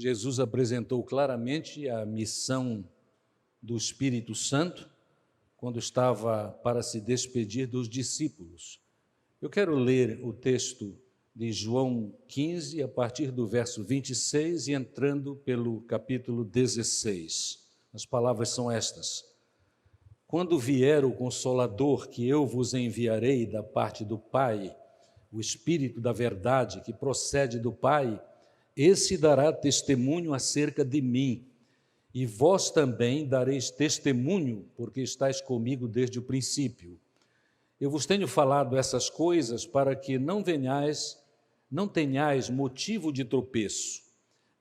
Jesus apresentou claramente a missão do Espírito Santo quando estava para se despedir dos discípulos. Eu quero ler o texto de João 15, a partir do verso 26 e entrando pelo capítulo 16. As palavras são estas: Quando vier o Consolador que eu vos enviarei da parte do Pai, o Espírito da verdade que procede do Pai, esse dará testemunho acerca de mim, e vós também dareis testemunho, porque estáis comigo desde o princípio. Eu vos tenho falado essas coisas para que não tenhais motivo de tropeço.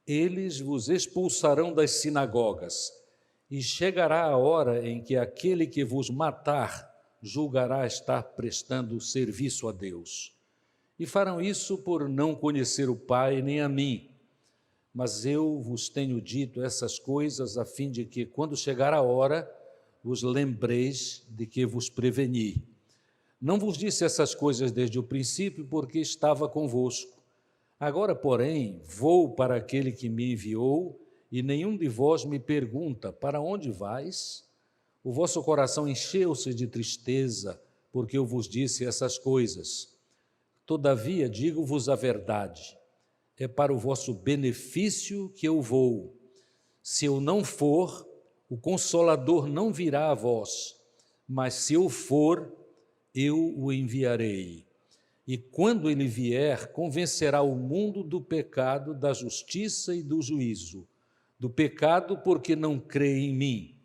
Eles vos expulsarão das sinagogas, e chegará a hora em que aquele que vos matar julgará estar prestando serviço a Deus. E farão isso por não conhecer o Pai nem a mim. Mas eu vos tenho dito essas coisas a fim de que, quando chegar a hora, vos lembreis de que vos preveni. Não vos disse essas coisas desde o princípio, porque estava convosco. Agora, porém, vou para aquele que me enviou, e nenhum de vós me pergunta: para onde vais? O vosso coração encheu-se de tristeza, porque eu vos disse essas coisas. Todavia, digo-vos a verdade, é para o vosso benefício que eu vou. Se eu não for, o Consolador não virá a vós, mas se eu for, eu o enviarei. E quando ele vier, convencerá o mundo do pecado, da justiça e do juízo. Do pecado, porque não crê em mim.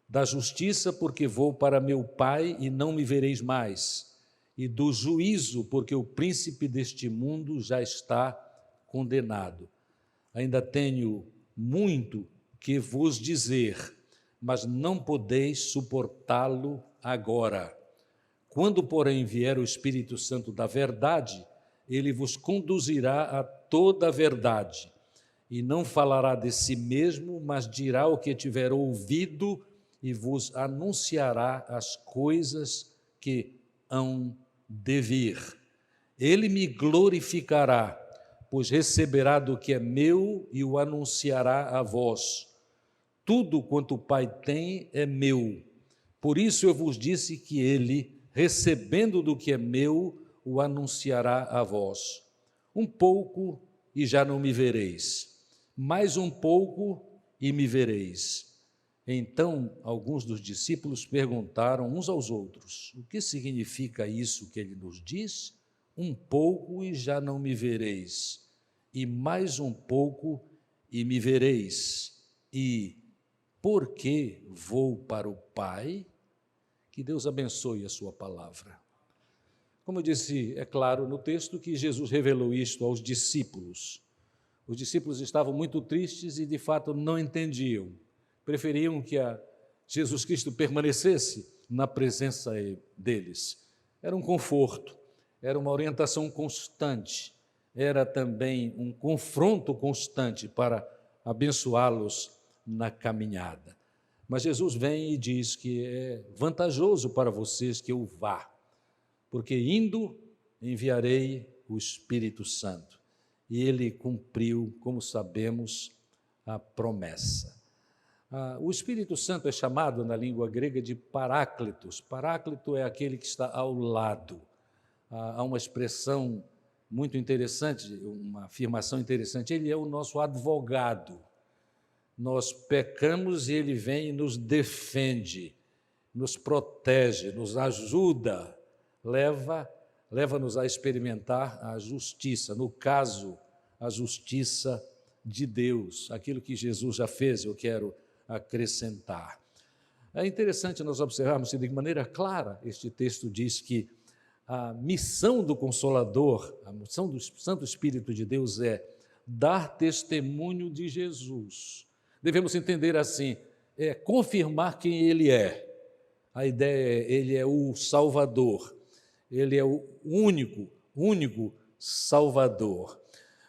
Da justiça, porque vou para meu Pai e não me vereis mais. E do juízo, porque o príncipe deste mundo já está condenado. Ainda tenho muito que vos dizer, mas não podeis suportá-lo agora. Quando, porém, vier o Espírito Santo da verdade, ele vos conduzirá a toda a verdade, e não falará de si mesmo, mas dirá o que tiver ouvido e vos anunciará as coisas que hão de vir. Ele me glorificará, pois receberá do que é meu e o anunciará a vós. Tudo quanto o Pai tem é meu. Por isso eu vos disse que ele, recebendo do que é meu, o anunciará a vós. Um pouco e já não me vereis. Mais um pouco e me vereis. Então, alguns dos discípulos perguntaram uns aos outros: o que significa isso que ele nos diz? Um pouco e já não me vereis, e mais um pouco e me vereis. E por que vou para o Pai? Que Deus abençoe a sua palavra. Como eu disse, é claro no texto que Jesus revelou isto aos discípulos. Os discípulos estavam muito tristes e, de fato, não entendiam. Preferiam que Jesus Cristo permanecesse na presença deles. Era um conforto, era uma orientação constante, era também um confronto constante para abençoá-los na caminhada. Mas Jesus vem e diz que é vantajoso para vocês que eu vá, porque indo enviarei o Espírito Santo. E ele cumpriu, como sabemos, a promessa. O Espírito Santo é chamado na língua grega de Paráclitos. Paráclito é aquele que está ao lado. Há uma expressão muito interessante, uma afirmação interessante: ele é o nosso advogado. Nós pecamos e ele vem e nos defende, nos protege, nos ajuda, leva-nos a experimentar a justiça, no caso, a justiça de Deus. Aquilo que Jesus já fez, eu quero acrescentar. É interessante nós observarmos que, de maneira clara, este texto diz que a missão do Consolador, a missão do Santo Espírito de Deus é dar testemunho de Jesus. Devemos entender assim, confirmar quem ele é. A ideia é, ele é o Salvador, ele é o único Salvador.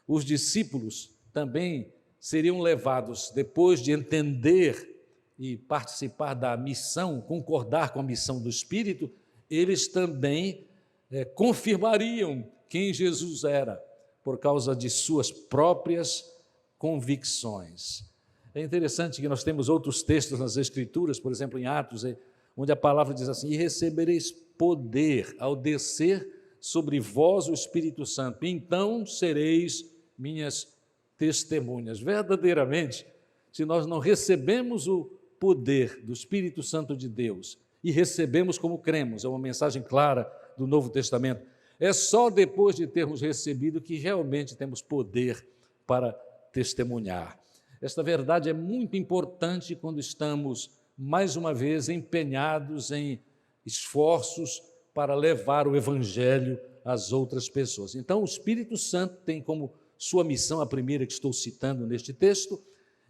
Os discípulos também seriam levados, depois de entender e participar da missão, concordar com a missão do Espírito, eles também confirmariam quem Jesus era, por causa de suas próprias convicções. É interessante que nós temos outros textos nas Escrituras, por exemplo, em Atos, onde a palavra diz assim: e recebereis poder ao descer sobre vós o Espírito Santo, então sereis minhas testemunhas. Verdadeiramente, se nós não recebemos o poder do Espírito Santo de Deus e recebemos como cremos, é uma mensagem clara do Novo Testamento, é só depois de termos recebido que realmente temos poder para testemunhar. Esta verdade é muito importante quando estamos, mais uma vez, empenhados em esforços para levar o Evangelho às outras pessoas. Então, o Espírito Santo tem como sua missão, a primeira que estou citando neste texto,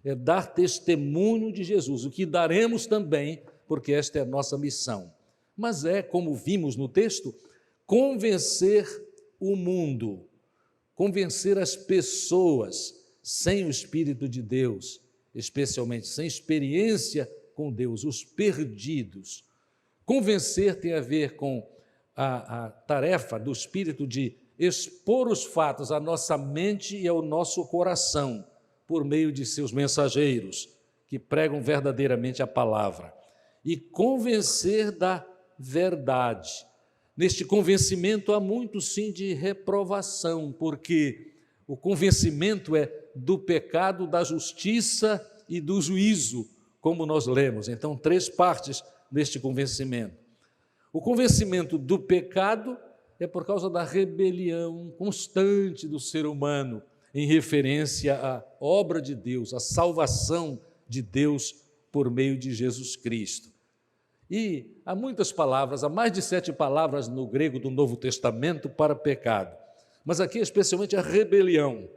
é dar testemunho de Jesus, o que daremos também, porque esta é a nossa missão. Mas é, como vimos no texto, convencer o mundo, convencer as pessoas sem o Espírito de Deus, especialmente sem experiência com Deus, os perdidos. Convencer tem a ver com a tarefa do Espírito de expor os fatos à nossa mente e ao nosso coração, por meio de seus mensageiros, que pregam verdadeiramente a palavra. E convencer da verdade. Neste convencimento há muito, sim, de reprovação, porque o convencimento é do pecado, da justiça e do juízo, como nós lemos. Então, 3 partes deste convencimento. O convencimento do pecado é por causa da rebelião constante do ser humano em referência à obra de Deus, à salvação de Deus por meio de Jesus Cristo. E há muitas palavras, há mais de 7 palavras no grego do Novo Testamento para pecado, mas aqui especialmente a rebelião.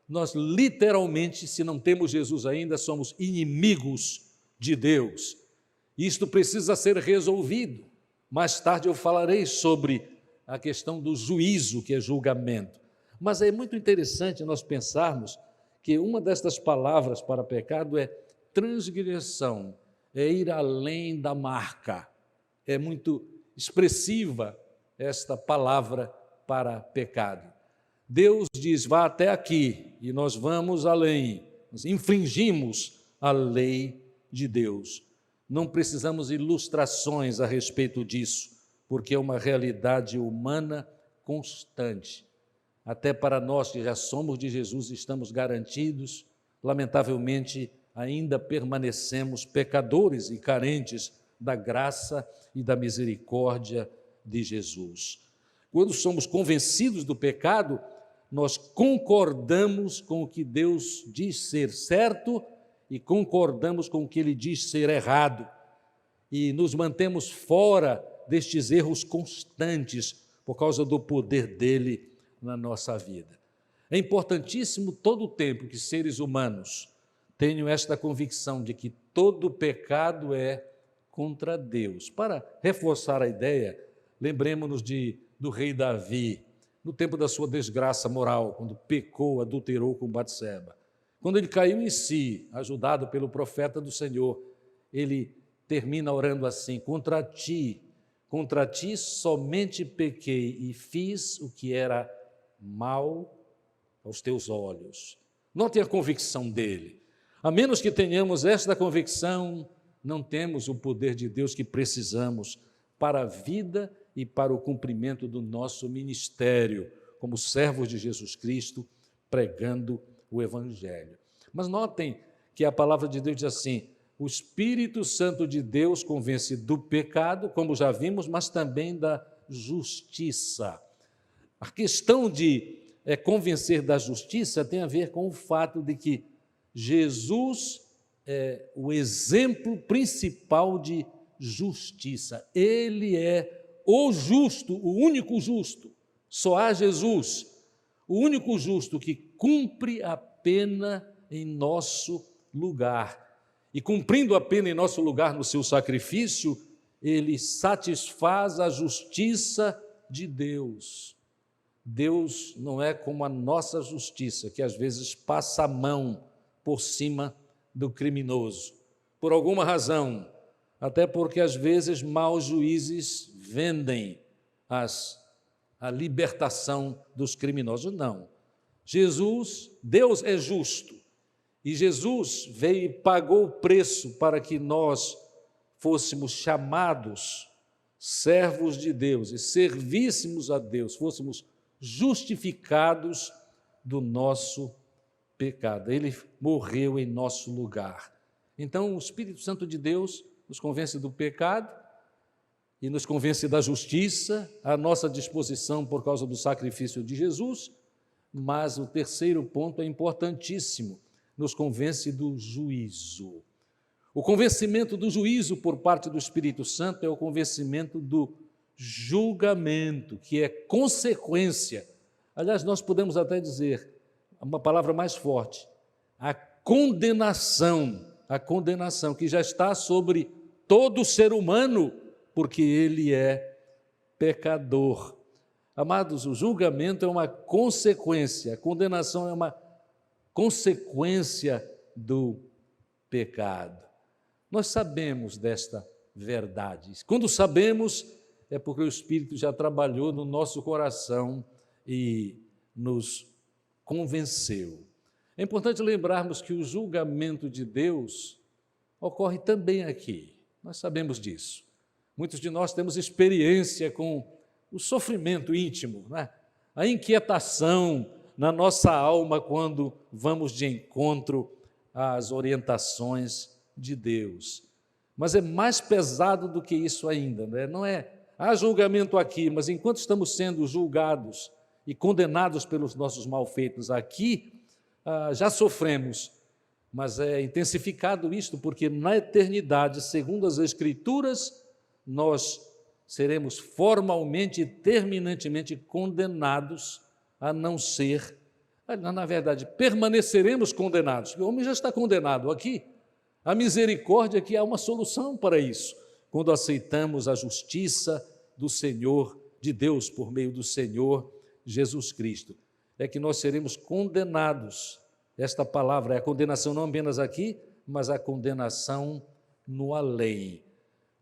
Nós literalmente, se não temos Jesus ainda, somos inimigos de Deus. Isto precisa ser resolvido. Mais tarde eu falarei sobre a questão do juízo, que é julgamento. Mas é muito interessante nós pensarmos que uma destas palavras para pecado é transgressão, é ir além da marca. É muito expressiva esta palavra para pecado. Deus diz, vá até aqui, e nós vamos além, nós infringimos a lei de Deus. Não precisamos ilustrações a respeito disso, porque é uma realidade humana constante. Até para nós que já somos de Jesus, estamos garantidos, lamentavelmente, ainda permanecemos pecadores e carentes da graça e da misericórdia de Jesus. Quando somos convencidos do pecado, nós concordamos com o que Deus diz ser certo e concordamos com o que Ele diz ser errado e nos mantemos fora destes erros constantes por causa do poder dEle na nossa vida. É importantíssimo todo o tempo que seres humanos tenham esta convicção de que todo pecado é contra Deus. Para reforçar a ideia, lembremos-nos do rei Davi, no tempo da sua desgraça moral, quando pecou, adulterou com Batseba. Quando ele caiu em si, ajudado pelo profeta do Senhor, ele termina orando assim: contra ti somente pequei e fiz o que era mal aos teus olhos. Notem a convicção dele. A menos que tenhamos esta convicção, não temos o poder de Deus que precisamos para a vida e para o cumprimento do nosso ministério, como servos de Jesus Cristo, pregando o Evangelho. Mas notem que a palavra de Deus diz assim: o Espírito Santo de Deus convence do pecado, como já vimos, mas também da justiça. A questão de convencer da justiça tem a ver com o fato de que Jesus é o exemplo principal de justiça. Ele é o justo, o único justo. Só há Jesus, o único justo que cumpre a pena em nosso lugar. E cumprindo a pena em nosso lugar no seu sacrifício, ele satisfaz a justiça de Deus. Deus não é como a nossa justiça, que às vezes passa a mão por cima do criminoso, por alguma razão, até porque às vezes maus juízes vendem a libertação dos criminosos. Não. Jesus, Deus é justo, E Jesus veio e pagou o preço para que nós fôssemos chamados servos de Deus e servíssemos a Deus, fôssemos justificados do nosso pecado. Ele morreu em nosso lugar. Então, o Espírito Santo de Deus nos convence do pecado e nos convence da justiça, à nossa disposição por causa do sacrifício de Jesus, mas o terceiro ponto é importantíssimo, nos convence do juízo. O convencimento do juízo por parte do Espírito Santo é o convencimento do julgamento, que é consequência. Aliás, nós podemos até dizer, uma palavra mais forte, a condenação que já está sobre todo ser humano, porque ele é pecador. Amados, o julgamento é uma consequência, a condenação é uma consequência do pecado. Nós sabemos desta verdade. Quando sabemos, é porque o Espírito já trabalhou no nosso coração e nos convenceu. É importante lembrarmos que o julgamento de Deus ocorre também aqui. Nós sabemos disso. Muitos de nós temos experiência com o sofrimento íntimo, né? A inquietação na nossa alma quando vamos de encontro às orientações de Deus. Mas é mais pesado do que isso ainda, né? Não é, há julgamento aqui, mas enquanto estamos sendo julgados e condenados pelos nossos malfeitos aqui, já sofremos, mas é intensificado isto, porque na eternidade, segundo as Escrituras, nós seremos formalmente e terminantemente condenados a não ser, na verdade, permaneceremos condenados, porque o homem já está condenado aqui. A misericórdia é que há uma solução para isso, quando aceitamos a justiça do Senhor, de Deus, por meio do Senhor Jesus Cristo. É que nós seremos condenados. Esta palavra é a condenação não apenas aqui, mas a condenação no além.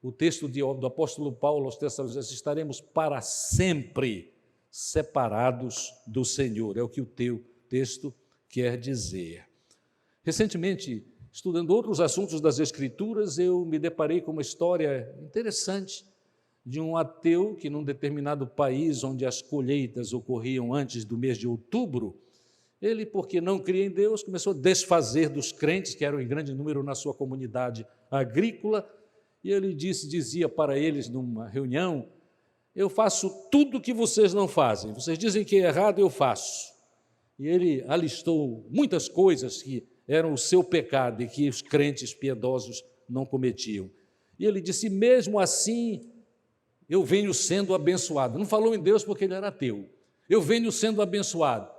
O texto do apóstolo Paulo aos Tessalonicenses, estaremos para sempre separados do Senhor, é o que o teu texto quer dizer. Recentemente, estudando outros assuntos das Escrituras, eu me deparei com uma história interessante de um ateu que, num determinado país onde as colheitas ocorriam antes do mês de outubro, ele, porque não cria em Deus, começou a desfazer dos crentes, que eram em grande número na sua comunidade agrícola, e ele dizia para eles numa reunião: eu faço tudo o que vocês não fazem, vocês dizem que é errado, eu faço. E ele alistou muitas coisas que eram o seu pecado e que os crentes piedosos não cometiam. E ele disse: mesmo assim, eu venho sendo abençoado. Não falou em Deus porque ele era ateu. Eu venho sendo abençoado.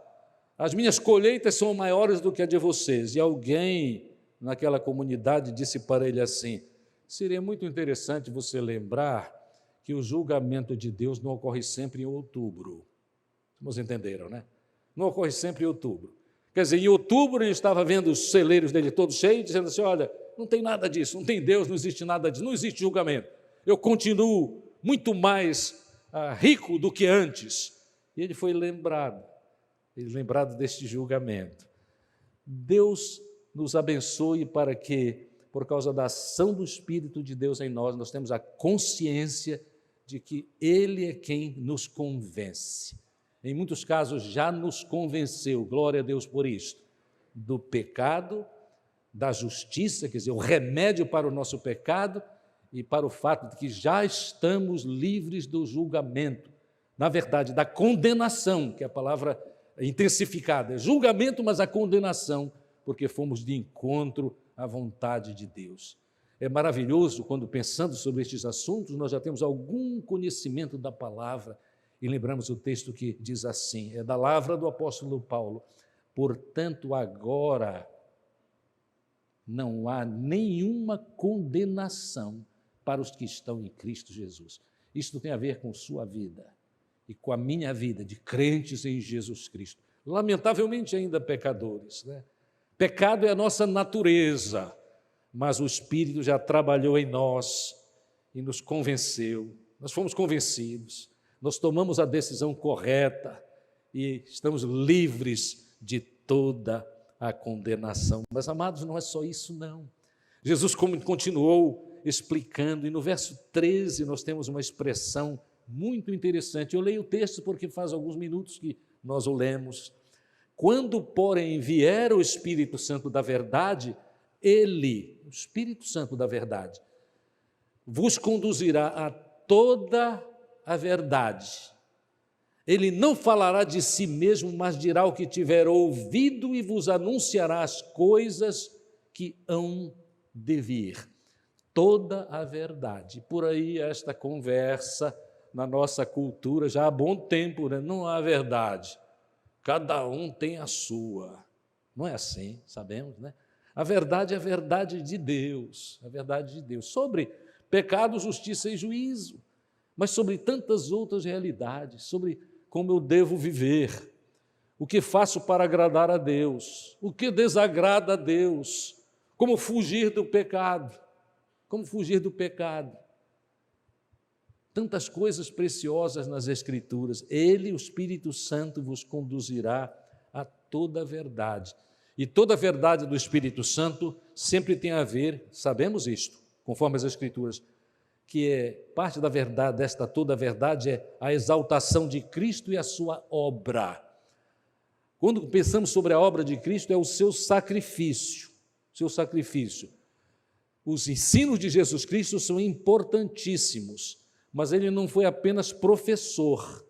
As minhas colheitas são maiores do que a de vocês. E alguém naquela comunidade disse para ele assim: seria muito interessante você lembrar que o julgamento de Deus não ocorre sempre em outubro. Vocês entenderam, né? Não ocorre sempre em outubro. Quer dizer, em outubro ele estava vendo os celeiros dele todos cheios, dizendo assim: olha, não tem nada disso, não tem Deus, não existe nada disso, não existe julgamento. Eu continuo muito mais rico do que antes. E ele foi lembrado deste julgamento. Deus nos abençoe para que, por causa da ação do Espírito de Deus em nós temos a consciência de que Ele é quem nos convence. Em muitos casos já nos convenceu, glória a Deus por isto, do pecado, da justiça, quer dizer, o remédio para o nosso pecado e para o fato de que já estamos livres do julgamento, na verdade, da condenação, que é a palavra intensificada, é julgamento, mas a condenação, porque fomos de encontro à vontade de Deus. É maravilhoso quando, pensando sobre estes assuntos, nós já temos algum conhecimento da palavra e lembramos o texto que diz assim, é da palavra do apóstolo Paulo: portanto, agora não há nenhuma condenação para os que estão em Cristo Jesus. Isto tem a ver com sua vida e com a minha vida, de crentes em Jesus Cristo. Lamentavelmente ainda pecadores, né? Pecado é a nossa natureza, mas o Espírito já trabalhou em nós e nos convenceu. Nós fomos convencidos, nós tomamos a decisão correta e estamos livres de toda a à condenação. Mas, amados, não é só isso, não. Jesus continuou explicando, e no verso 13 nós temos uma expressão muito interessante. Eu leio o texto porque faz alguns minutos que nós o lemos. Quando, porém, vier o Espírito Santo da verdade, ele, o Espírito Santo da verdade, vos conduzirá a toda a verdade. Ele não falará de si mesmo, mas dirá o que tiver ouvido e vos anunciará as coisas que hão de vir. Toda a verdade. Por aí esta conversa na nossa cultura já há bom tempo, né? Não há verdade. Cada um tem a sua. Não é assim, sabemos, né? A verdade é a verdade de Deus, a verdade de Deus, sobre pecado, justiça e juízo, mas sobre tantas outras realidades, sobre como eu devo viver, o que faço para agradar a Deus, o que desagrada a Deus, como fugir do pecado, Tantas coisas preciosas nas Escrituras. Ele, o Espírito Santo, vos conduzirá a toda a verdade. E toda a verdade do Espírito Santo sempre tem a ver, sabemos isto, conforme as Escrituras, que é parte da verdade, desta toda a verdade, é a exaltação de Cristo e a sua obra. Quando pensamos sobre a obra de Cristo, é o seu sacrifício. Os ensinos de Jesus Cristo são importantíssimos, mas ele não foi apenas professor.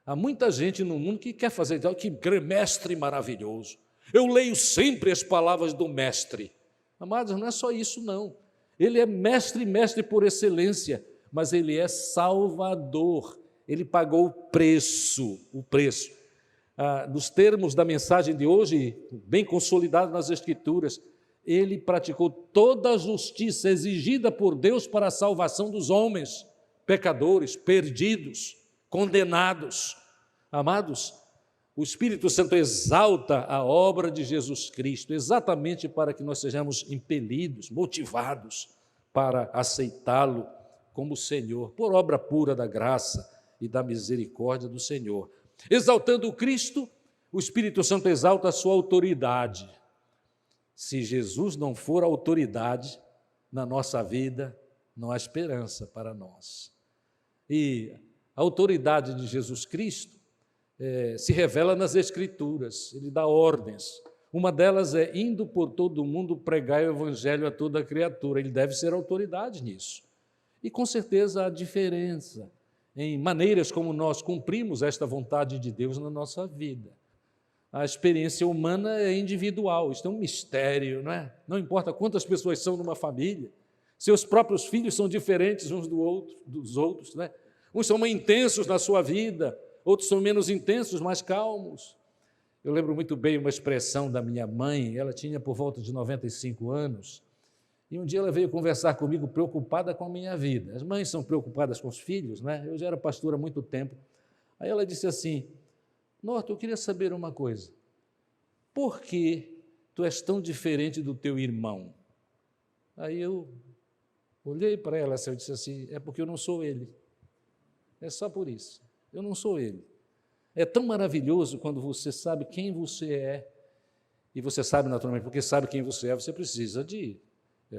Há muita gente no mundo que quer fazer, que mestre maravilhoso. Eu leio sempre as palavras do mestre. Amados, não é só isso, não. Ele é mestre por excelência, mas ele é salvador. Ele pagou o preço. Nos termos da mensagem de hoje, bem consolidado nas Escrituras, ele praticou toda a justiça exigida por Deus para a salvação dos homens, pecadores, perdidos, condenados. Amados, o Espírito Santo exalta a obra de Jesus Cristo, exatamente para que nós sejamos impelidos, motivados para aceitá-lo como Senhor, por obra pura da graça e da misericórdia do Senhor. Exaltando o Cristo, o Espírito Santo exalta a sua autoridade. Se Jesus não for autoridade na nossa vida, não há esperança para nós. E a autoridade de Jesus Cristo se revela nas Escrituras, ele dá ordens. Uma delas é indo por todo o mundo pregar o Evangelho a toda criatura. Ele deve ser autoridade nisso. E com certeza há diferença em maneiras como nós cumprimos esta vontade de Deus na nossa vida. A experiência humana é individual, isto é um mistério, não é? Não importa quantas pessoas são numa família, seus próprios filhos são diferentes uns dos outros, não é? Uns são mais intensos na sua vida, outros são menos intensos, mais calmos. Eu lembro muito bem uma expressão da minha mãe, ela tinha por volta de 95 anos, e um dia ela veio conversar comigo preocupada com a minha vida. As mães são preocupadas com os filhos, né? Eu já era pastor há muito tempo. Aí ela disse assim: Norton, eu queria saber uma coisa, por que tu és tão diferente do teu irmão? Aí eu olhei para ela e disse assim: é porque eu não sou ele, é só por isso, eu não sou ele. É tão maravilhoso quando você sabe quem você é, e você sabe naturalmente, porque sabe quem você é, você precisa de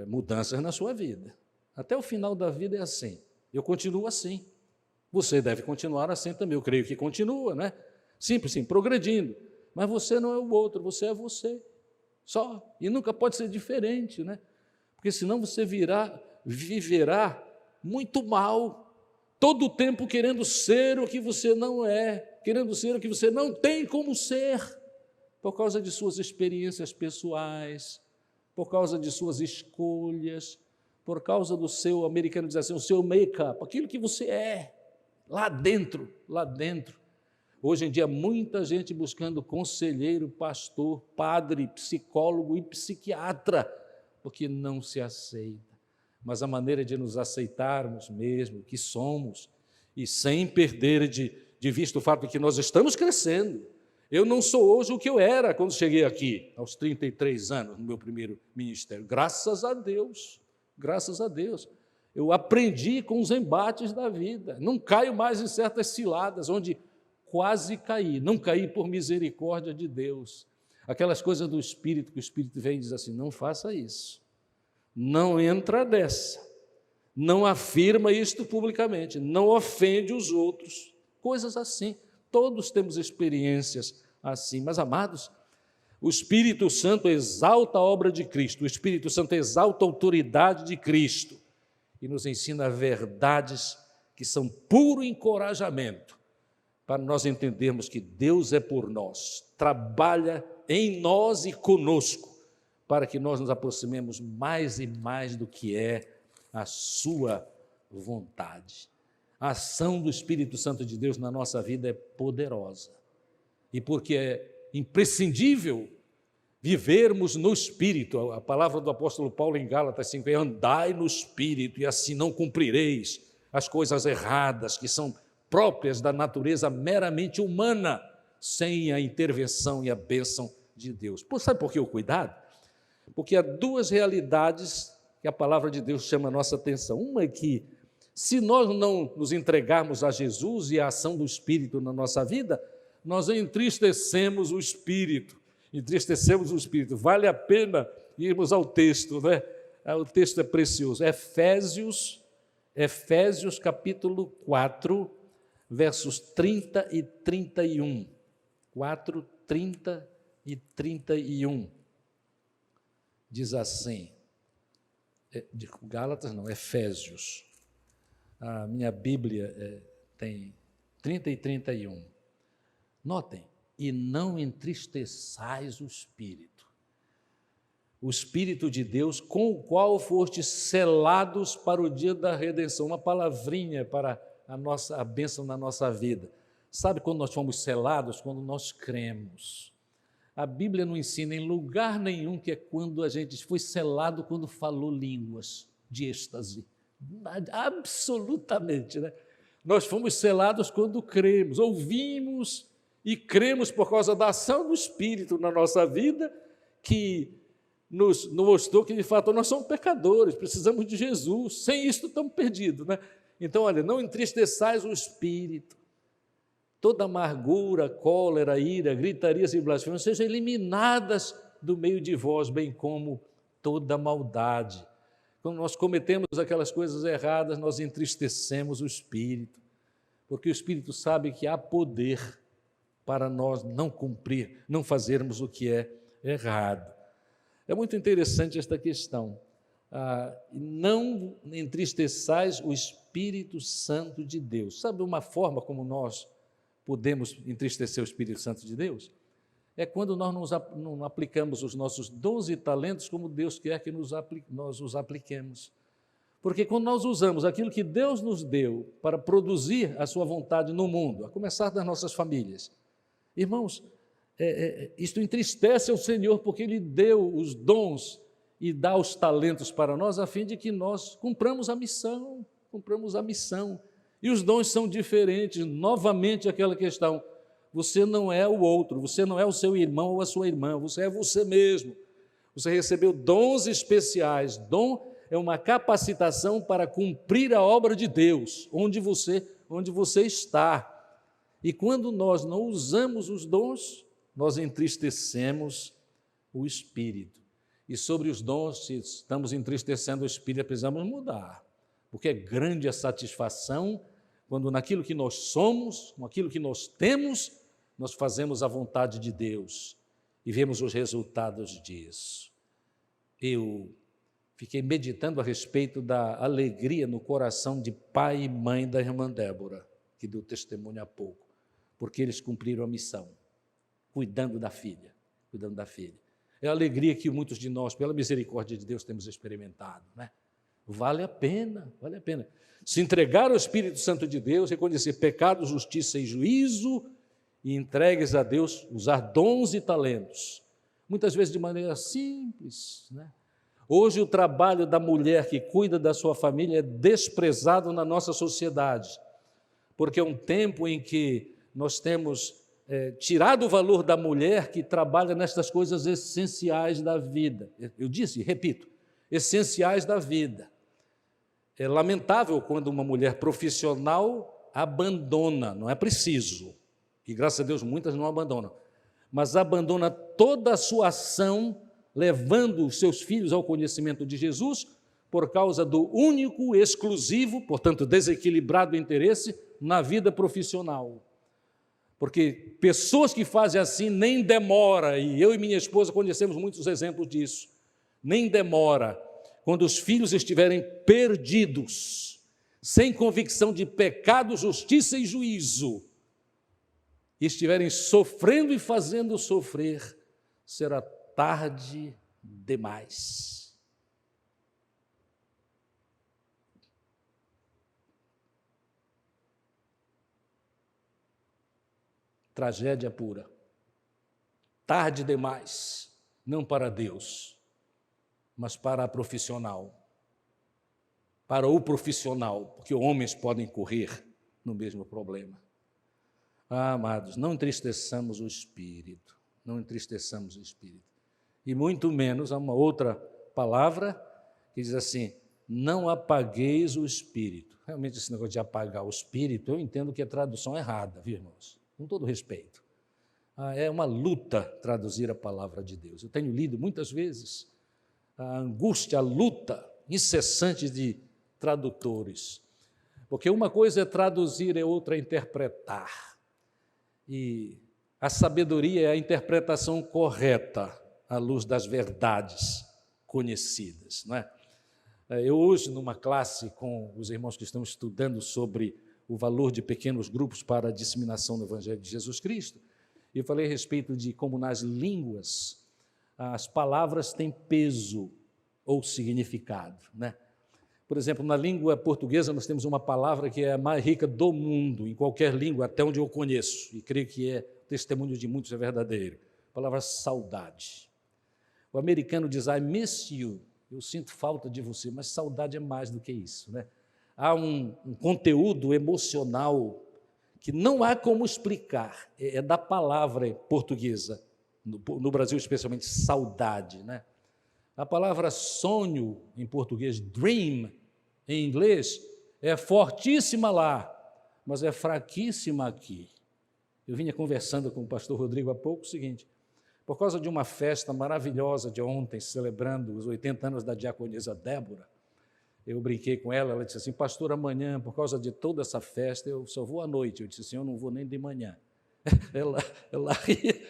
mudanças na sua vida. Até o final da vida é assim, eu continuo assim, você deve continuar assim também, eu creio que continua, né? Simples, sim, progredindo, mas você não é o outro, você é você, só, e nunca pode ser diferente, né? Porque senão você viverá muito mal, todo o tempo querendo ser o que você não é, querendo ser o que você não tem como ser, por causa de suas experiências pessoais, por causa de suas escolhas, por causa do seu, americano diz assim, o seu make-up, aquilo que você é, lá dentro. Hoje em dia, muita gente buscando conselheiro, pastor, padre, psicólogo e psiquiatra, porque não se aceita. Mas a maneira de nos aceitarmos mesmo, que somos, e sem perder de vista o fato de que nós estamos crescendo. Eu não sou hoje o que eu era quando cheguei aqui, aos 33 anos, no meu primeiro ministério. Graças a Deus. Eu aprendi com os embates da vida. Não caio mais em certas ciladas, onde quase caí. Não caí por misericórdia de Deus. aquelas coisas do Espírito, que o Espírito vem e diz assim, não faça isso, não entra dessa, não afirma isto publicamente, não ofende os outros, coisas assim. Todos temos experiências assim, mas, amados, o Espírito Santo exalta a obra de Cristo, o Espírito Santo exalta a autoridade de Cristo e nos ensina verdades que são puro encorajamento para nós entendermos que Deus é por nós, trabalha em nós e conosco, para que nós nos aproximemos mais e mais do que é a sua vontade. A ação do Espírito Santo de Deus na nossa vida é poderosa. E porque é imprescindível vivermos no Espírito, a palavra do apóstolo Paulo em Gálatas 5 é andai no Espírito e assim não cumprireis as coisas erradas que são próprias da natureza meramente humana, sem a intervenção e a bênção de Deus. Sabe por que o cuidado? Porque há duas realidades que a palavra de Deus chama a nossa atenção. Uma é que, se nós não nos entregarmos a Jesus e a ação do Espírito na nossa vida, nós entristecemos o Espírito. Entristecemos o Espírito. Vale a pena irmos ao texto, né? O texto é precioso. Efésios capítulo 4, versos 30 e 31. 4, 30 e 31. Diz assim, Gálatas não, Efésios. A minha Bíblia tem 30 e 31. Notem, e não entristeçais o Espírito de Deus, com o qual fostes selados para o dia da redenção. Uma palavrinha para a bênção na nossa vida. Sabe quando nós fomos selados? Quando nós cremos. A Bíblia não ensina em lugar nenhum que é quando a gente foi selado quando falou línguas de êxtase. Absolutamente, né? Nós fomos selados quando cremos, ouvimos e cremos por causa da ação do Espírito na nossa vida, que nos mostrou que, de fato, nós somos pecadores, precisamos de Jesus, sem isso estamos perdidos, né? Então, olha, não entristeçais o Espírito, toda amargura, cólera, ira, gritarias e blasfêmias sejam eliminadas do meio de vós, bem como toda maldade. Quando nós cometemos aquelas coisas erradas, nós entristecemos o Espírito, porque o Espírito sabe que há poder para nós não fazermos o que é errado. É muito interessante esta questão. Não entristeçais o Espírito Santo de Deus. Sabe uma forma como nós podemos entristecer o Espírito Santo de Deus? É quando nós não aplicamos os nossos dons e talentos como Deus quer que nós os apliquemos. Porque quando nós usamos aquilo que Deus nos deu para produzir a sua vontade no mundo, a começar das nossas famílias, irmãos, isto entristece ao Senhor, porque Ele deu os dons e dá os talentos para nós, a fim de que nós cumpramos a missão. E os dons são diferentes. Novamente aquela questão, você não é o outro, você não é o seu irmão ou a sua irmã, você é você mesmo. Você recebeu dons especiais. Dom é uma capacitação para cumprir a obra de Deus, onde você está. E quando nós não usamos os dons, nós entristecemos o Espírito. E sobre os dons, se estamos entristecendo o Espírito, precisamos mudar, porque é grande a satisfação quando naquilo que nós somos, com aquilo que nós temos, nós fazemos a vontade de Deus e vemos os resultados disso. Eu fiquei meditando a respeito da alegria no coração de pai e mãe da irmã Débora, que deu testemunho há pouco, porque eles cumpriram a missão, cuidando da filha. É a alegria que muitos de nós, pela misericórdia de Deus, temos experimentado, né? Vale a pena. Se entregar ao Espírito Santo de Deus, reconhecer pecado, justiça e juízo, e entregues a Deus, usar dons e talentos, muitas vezes de maneira simples, né? Hoje o trabalho da mulher que cuida da sua família é desprezado na nossa sociedade, porque é um tempo em que nós temos tirado o valor da mulher que trabalha nestas coisas essenciais da vida. Eu disse, repito, essenciais da vida. É lamentável quando uma mulher profissional abandona, não é preciso, e graças a Deus muitas não abandonam, mas abandona toda a sua ação, levando os seus filhos ao conhecimento de Jesus, por causa do único, exclusivo, portanto desequilibrado interesse na vida profissional. Porque pessoas que fazem assim nem demora, e eu e minha esposa conhecemos muitos exemplos disso, nem demora, quando os filhos estiverem perdidos, sem convicção de pecado, justiça e juízo, e estiverem sofrendo e fazendo sofrer, será tarde demais. Tragédia pura. Tarde demais, não para Deus, mas para a profissional. Para o profissional, porque homens podem correr no mesmo problema. Amados, não entristeçamos o Espírito, não entristeçamos o Espírito. E muito menos, há uma outra palavra que diz assim, não apagueis o Espírito. Realmente esse negócio de apagar o Espírito, eu entendo que é tradução errada, viu, irmãos? Com todo respeito. É uma luta traduzir a palavra de Deus. Eu tenho lido muitas vezes a angústia, a luta incessante de tradutores. Porque uma coisa é traduzir e outra é interpretar. E a sabedoria é a interpretação correta à luz das verdades conhecidas, não é? Eu hoje, numa classe com os irmãos que estão estudando sobre o valor de pequenos grupos para a disseminação do Evangelho de Jesus Cristo, eu falei a respeito de como nas línguas as palavras têm peso ou significado, né? Por exemplo, na língua portuguesa nós temos uma palavra que é a mais rica do mundo, em qualquer língua, até onde eu conheço, e creio que é testemunho de muitos, é verdadeiro. A palavra saudade. O americano diz, I miss you, eu sinto falta de você, mas saudade é mais do que isso, né? Há um conteúdo emocional que não há como explicar, é da palavra portuguesa, no Brasil especialmente, saudade, né? A palavra sonho, em português, dream, em inglês, é fortíssima lá, mas é fraquíssima aqui. Eu vinha conversando com o pastor Rodrigo há pouco o seguinte, por causa de uma festa maravilhosa de ontem, celebrando os 80 anos da diaconisa Débora, eu brinquei com ela, ela disse assim, pastor, amanhã, por causa de toda essa festa, eu só vou à noite. Eu disse assim, eu não vou nem de manhã.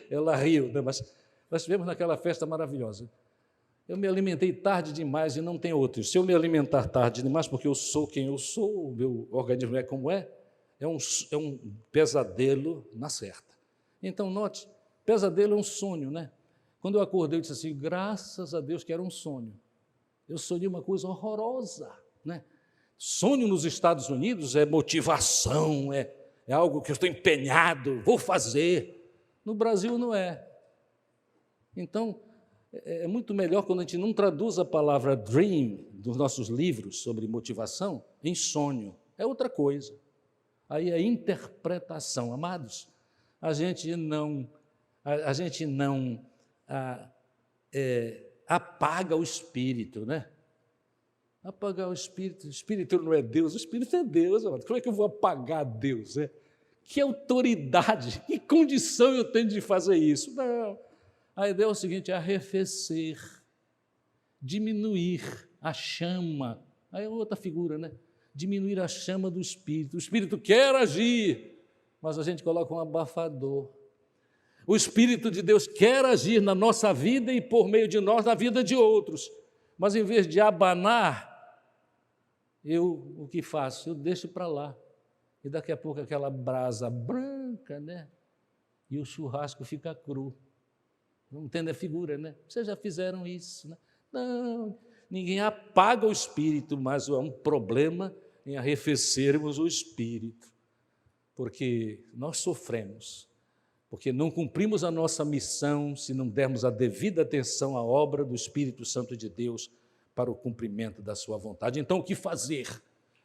Ela riu, né? Mas nós estivemos naquela festa maravilhosa. Eu me alimentei tarde demais e não tem outro. Se eu me alimentar tarde demais, porque eu sou quem eu sou, o meu organismo é como é um pesadelo na certa. Então, note, pesadelo é um sonho, né? Quando eu acordei, eu disse assim, graças a Deus que era um sonho. Eu sonhei uma coisa horrorosa, né? Sonho nos Estados Unidos é motivação, é algo que eu estou empenhado, vou fazer. No Brasil não é. Então, é muito melhor quando a gente não traduz a palavra dream dos nossos livros sobre motivação em sonho. É outra coisa. Aí é interpretação. Amados, a gente não apaga o Espírito, né? Apagar o Espírito não é Deus, o Espírito é Deus. Como é que eu vou apagar Deus? Né? Que autoridade, que condição eu tenho de fazer isso? Não. A ideia é o seguinte, é arrefecer, diminuir a chama. Aí é outra figura, né? Diminuir a chama do Espírito. O Espírito quer agir, mas a gente coloca um abafador. O Espírito de Deus quer agir na nossa vida e por meio de nós na vida de outros, mas em vez de abanar, o que faço? Eu deixo para lá, e daqui a pouco aquela brasa branca, né? E o churrasco fica cru. Não entende a figura, né? Vocês já fizeram isso, né? Não, ninguém apaga o Espírito, mas há um problema em arrefecermos o Espírito, porque nós sofremos, porque não cumprimos a nossa missão se não dermos a devida atenção à obra do Espírito Santo de Deus para o cumprimento da sua vontade. Então, o que fazer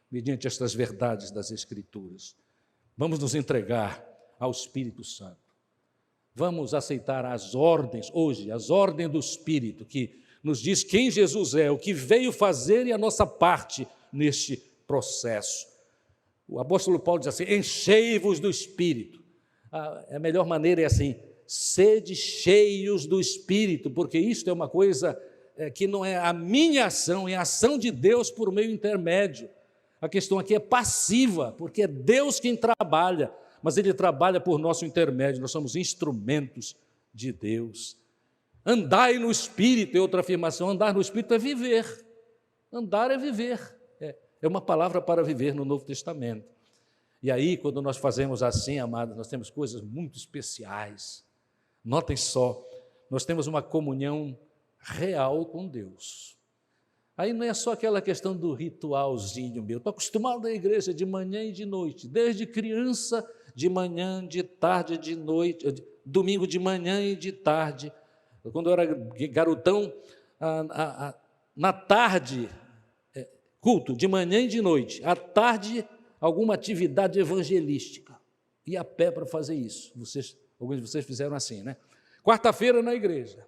mediante estas verdades das Escrituras? Vamos nos entregar ao Espírito Santo. Vamos aceitar as ordens, hoje, as ordens do Espírito, que nos diz quem Jesus é, o que veio fazer e a nossa parte neste processo. O apóstolo Paulo diz assim, enchei-vos do Espírito. A melhor maneira é assim, sede cheios do Espírito, porque isto é uma coisa que não é a minha ação, é a ação de Deus por meio intermédio. A questão aqui é passiva, porque é Deus quem trabalha, mas Ele trabalha por nosso intermédio, nós somos instrumentos de Deus. Andai no Espírito é outra afirmação, andar no Espírito é viver, andar é viver, é uma palavra para viver no Novo Testamento. E aí, quando nós fazemos assim, amados, nós temos coisas muito especiais. Notem só, nós temos uma comunhão real com Deus. Aí não é só aquela questão do ritualzinho meu. Estou acostumado à igreja de manhã e de noite, desde criança, de manhã, de tarde, de noite, domingo de manhã e de tarde. Quando eu era garotão, na tarde, culto, de manhã e de noite. À tarde, alguma atividade evangelística. E a pé para fazer isso. Alguns de vocês fizeram assim, né? Quarta-feira na igreja.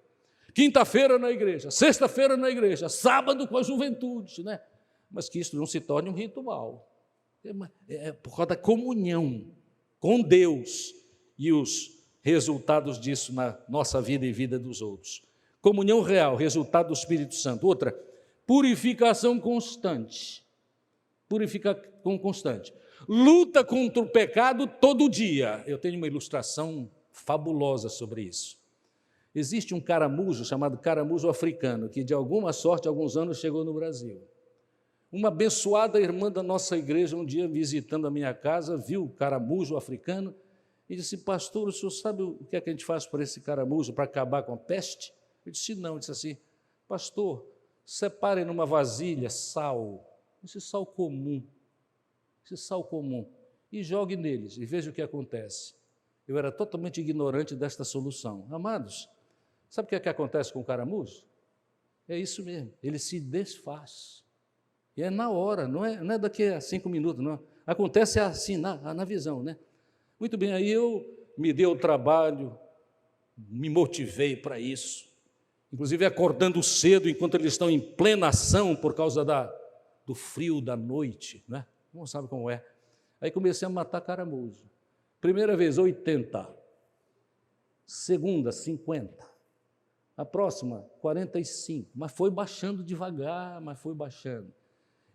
Quinta-feira na igreja, sexta-feira na igreja, sábado com a juventude, né? Mas que isso não se torne um ritual. É por causa da comunhão com Deus e os resultados disso na nossa vida e vida dos outros. Comunhão real, resultado do Espírito Santo. Outra, purificação constante. Purificação constante. Luta contra o pecado todo dia. Eu tenho uma ilustração fabulosa sobre isso. Existe um caramujo chamado caramujo africano, que de alguma sorte, há alguns anos, chegou no Brasil. Uma abençoada irmã da nossa igreja, um dia visitando a minha casa, viu o caramujo africano e disse: pastor, o senhor sabe o que é que a gente faz para esse caramujo, para acabar com a peste? Eu disse: não. Ele disse assim: pastor, separe numa vasilha sal, esse sal comum, e jogue neles e veja o que acontece. Eu era totalmente ignorante desta solução. Amados, sabe o que é que acontece com o caramujo? É isso mesmo, ele se desfaz. E é na hora, não é daqui a 5 minutos, não. Acontece assim, na visão, né? Muito bem, aí eu me dei o trabalho, me motivei para isso, inclusive acordando cedo, enquanto eles estão em plena ação, por causa do frio da noite, né? Não sabe como é. Aí comecei a matar caramujo. Primeira vez, 80. Segunda, 50. A próxima, 45. Mas foi baixando devagar, mas foi baixando.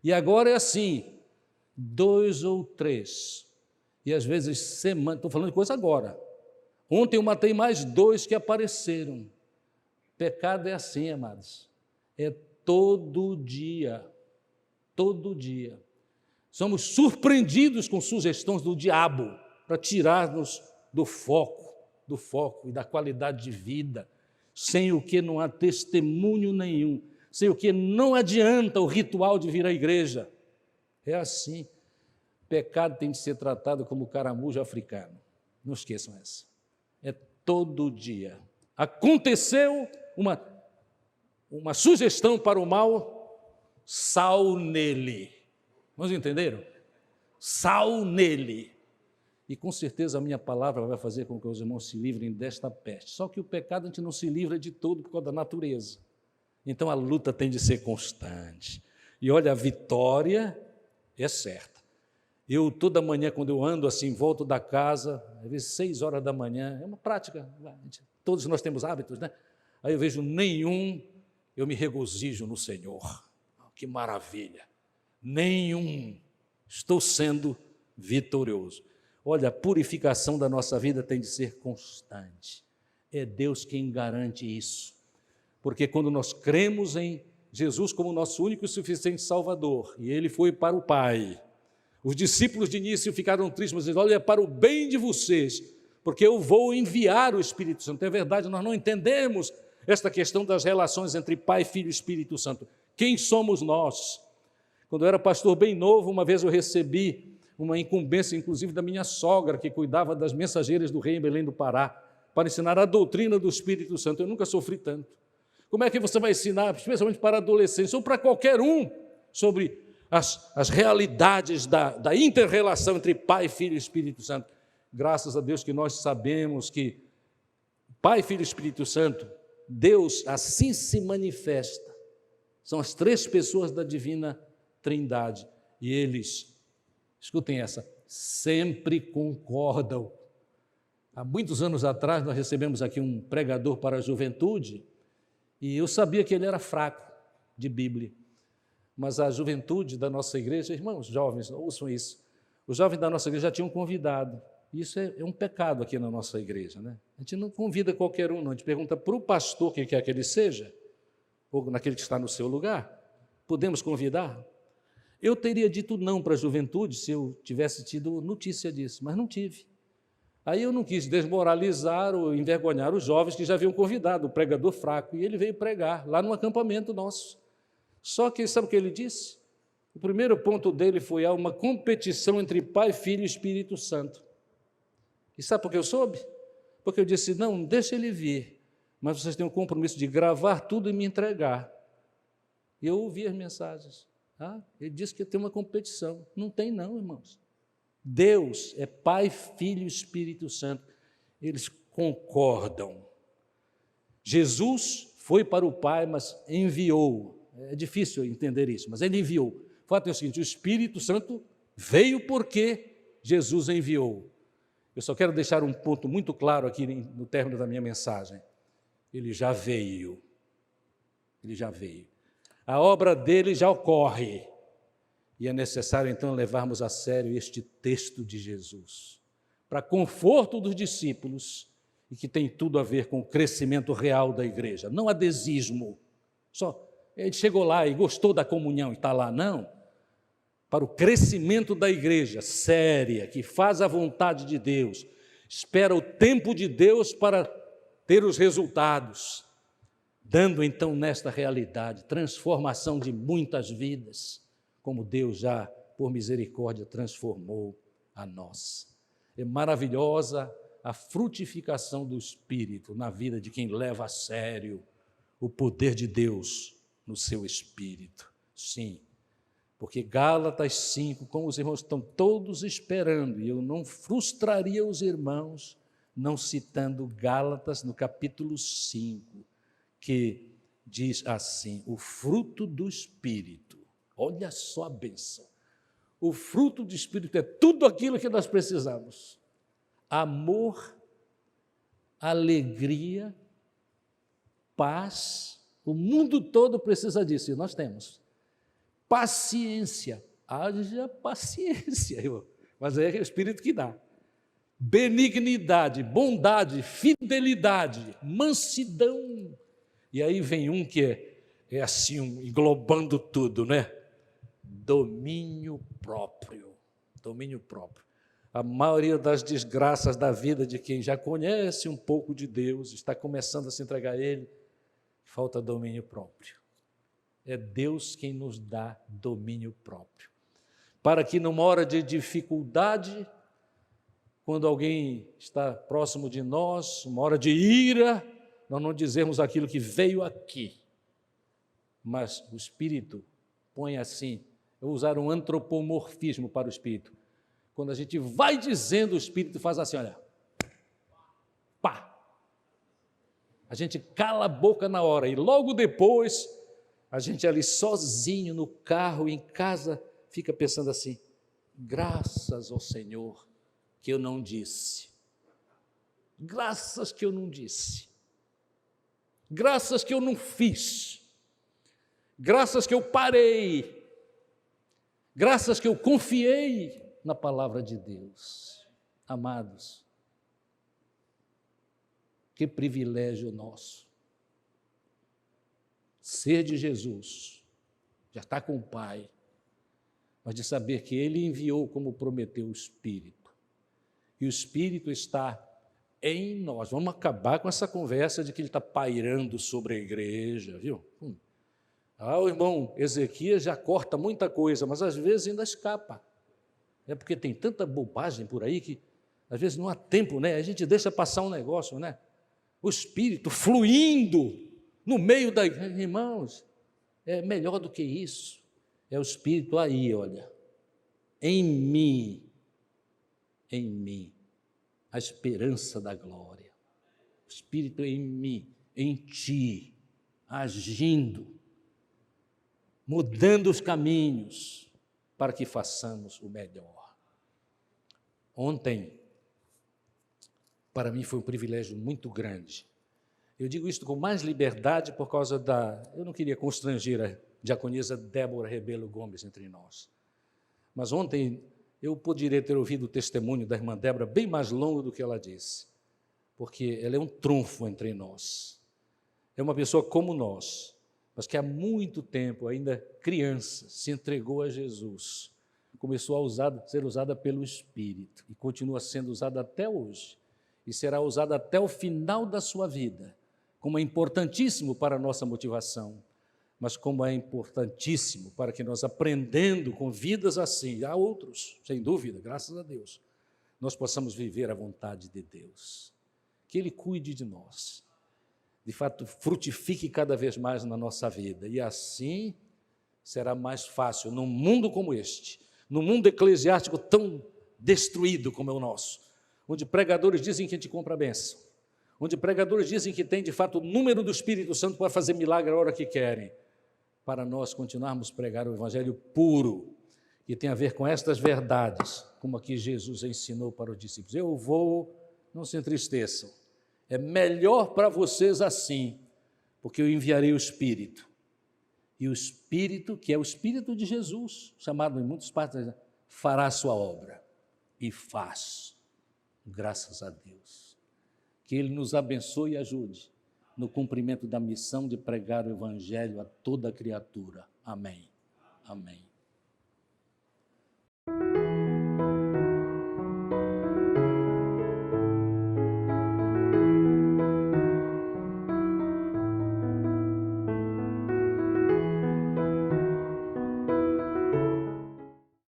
E agora é assim, 2 ou 3. E às vezes semana, estou falando de coisa agora. Ontem eu matei mais 2 que apareceram. Pecado é assim, amados. É todo dia. Todo dia. Somos surpreendidos com sugestões do diabo para tirar-nos do foco e da qualidade de vida, sem o que não há testemunho nenhum, sem o que não adianta o ritual de vir à igreja. É assim. Pecado tem de ser tratado como caramujo africano. Não esqueçam essa. É todo dia. Aconteceu uma sugestão para o mal, sal nele. Vamos entenderam? Sal nele. E com certeza a minha palavra vai fazer com que os irmãos se livrem desta peste. Só que o pecado a gente não se livra de todo por causa da natureza. Então a luta tem de ser constante. E olha, a vitória é certa. Eu toda manhã, quando eu ando assim, volto da casa, às vezes 6 horas da manhã, é uma prática, todos nós temos hábitos, né? Aí eu vejo nenhum, eu me regozijo no Senhor. Que maravilha! Nenhum, estou sendo vitorioso. Olha, a purificação da nossa vida tem de ser constante. É Deus quem garante isso. Porque quando nós cremos em Jesus como nosso único e suficiente Salvador, e Ele foi para o Pai, os discípulos de início ficaram tristes, mas dizendo: olha, é para o bem de vocês, porque eu vou enviar o Espírito Santo. É verdade, nós não entendemos esta questão das relações entre Pai, Filho e Espírito Santo. Quem somos nós? Quando eu era pastor bem novo, uma vez eu recebi uma incumbência, inclusive, da minha sogra, que cuidava das mensageiras do rei em Belém do Pará, para ensinar a doutrina do Espírito Santo. Eu nunca sofri tanto. Como é que você vai ensinar, especialmente para adolescentes, ou para qualquer um, sobre as realidades da inter-relação entre Pai, Filho e Espírito Santo? Graças a Deus que nós sabemos que Pai, Filho e Espírito Santo, Deus assim se manifesta. São as 3 pessoas da divina Trindade. E eles, escutem essa, sempre concordam Há muitos anos atrás, nós recebemos aqui um pregador para a juventude, e eu sabia que ele era fraco de Bíblia. Mas a juventude da nossa igreja, irmãos jovens, ouçam isso, os jovens da nossa igreja já tinham convidado. Isso é um pecado aqui na nossa igreja, né? A gente não convida qualquer um, não. A gente pergunta para o pastor quem quer que ele seja, ou naquele que está no seu lugar. Podemos convidar? Eu teria dito não para a juventude se eu tivesse tido notícia disso, mas não tive. Aí eu não quis desmoralizar ou envergonhar os jovens que já haviam convidado o pregador fraco, e ele veio pregar lá no acampamento nosso. Só que sabe o que ele disse? O primeiro ponto dele foi: há uma competição entre Pai, Filho e Espírito Santo. E sabe por que eu soube? Porque eu disse: não, deixa ele vir, mas vocês têm o compromisso de gravar tudo e me entregar. E eu ouvi as mensagens. Ele disse que tem uma competição. Não tem não, irmãos. Deus é Pai, Filho e Espírito Santo. Eles concordam. Jesus foi para o Pai, mas enviou. É difícil entender isso, mas ele enviou. O fato é o seguinte: o Espírito Santo veio porque Jesus enviou. Eu só quero deixar um ponto muito claro aqui no término da minha mensagem. Ele já veio. Ele já veio. A obra dele já ocorre. E é necessário, então, levarmos a sério este texto de Jesus, para conforto dos discípulos, e que tem tudo a ver com o crescimento real da igreja. Não adesismo. Só ele chegou lá e gostou da comunhão e está lá, não. Para o crescimento da igreja séria, que faz a vontade de Deus, espera o tempo de Deus para ter os resultados, dando então nesta realidade transformação de muitas vidas, como Deus já, por misericórdia, transformou a nós. É maravilhosa a frutificação do Espírito na vida de quem leva a sério o poder de Deus no seu Espírito. Sim, porque Gálatas 5, como os irmãos estão todos esperando, e eu não frustraria os irmãos não citando Gálatas no capítulo 5, que diz assim: o fruto do Espírito. Olha só a bênção. O fruto do Espírito é tudo aquilo que nós precisamos: amor, alegria, paz. O mundo todo precisa disso, e nós temos. Paciência, haja paciência, irmão. Mas é o Espírito que dá. Benignidade, bondade, fidelidade, mansidão. E aí vem um que é assim, englobando tudo, né? Domínio próprio. Domínio próprio. A maioria das desgraças da vida de quem já conhece um pouco de Deus, está começando a se entregar a Ele, falta domínio próprio. É Deus quem nos dá domínio próprio. Para que numa hora de dificuldade, quando alguém está próximo de nós, uma hora de ira, nós não dizermos aquilo que veio aqui, mas o Espírito põe assim, eu vou usar um antropomorfismo para o Espírito. Quando a gente vai dizendo, o Espírito faz assim, olha, pá! A gente cala a boca na hora, e logo depois, a gente ali sozinho no carro, em casa, fica pensando assim: graças ao Senhor que eu não disse, graças que eu não disse, graças que eu não fiz, graças que eu parei, graças que eu confiei na palavra de Deus. Amados, que privilégio nosso, ser de Jesus, já está com o Pai, mas de saber que Ele enviou, como prometeu, o Espírito, e o Espírito está em nós. Vamos acabar com essa conversa de que Ele está pairando sobre a igreja, viu? O irmão Ezequias já corta muita coisa, mas às vezes ainda escapa. É porque tem tanta bobagem por aí que às vezes não há tempo, né? A gente deixa passar um negócio, né? O Espírito fluindo no meio da igreja. Irmãos, é melhor do que isso. É o Espírito aí, olha, em mim, a esperança da glória. O Espírito em mim, em ti, agindo, mudando os caminhos para que façamos o melhor. Ontem, para mim foi um privilégio muito grande. Eu digo isto com mais liberdade por causa eu não queria constranger a diaconisa Débora Rebelo Gomes entre nós. Mas ontem eu poderia ter ouvido o testemunho da irmã Débora bem mais longo do que ela disse, porque ela é um trunfo entre nós. É uma pessoa como nós, mas que há muito tempo, ainda criança, se entregou a Jesus. Começou a ser usada pelo Espírito e continua sendo usada até hoje. E será usada até o final da sua vida, como é importantíssimo para a nossa motivação, mas como é importantíssimo para que nós, aprendendo com vidas assim, há outros, sem dúvida, graças a Deus, nós possamos viver a vontade de Deus. Que Ele cuide de nós, de fato, frutifique cada vez mais na nossa vida, e assim será mais fácil, num mundo como este, num mundo eclesiástico tão destruído como é o nosso, onde pregadores dizem que a gente compra a bênção, onde pregadores dizem que tem, de fato, o número do Espírito Santo para fazer milagre a hora que querem, para nós continuarmos a pregar o Evangelho puro, que tem a ver com estas verdades, como aqui Jesus ensinou para os discípulos. Eu vou, não se entristeçam, é melhor para vocês assim, porque eu enviarei o Espírito, e o Espírito, que é o Espírito de Jesus, chamado em muitas partes, fará a sua obra, e faz, graças a Deus. Que Ele nos abençoe e ajude no cumprimento da missão de pregar o Evangelho a toda criatura. Amém. Amém.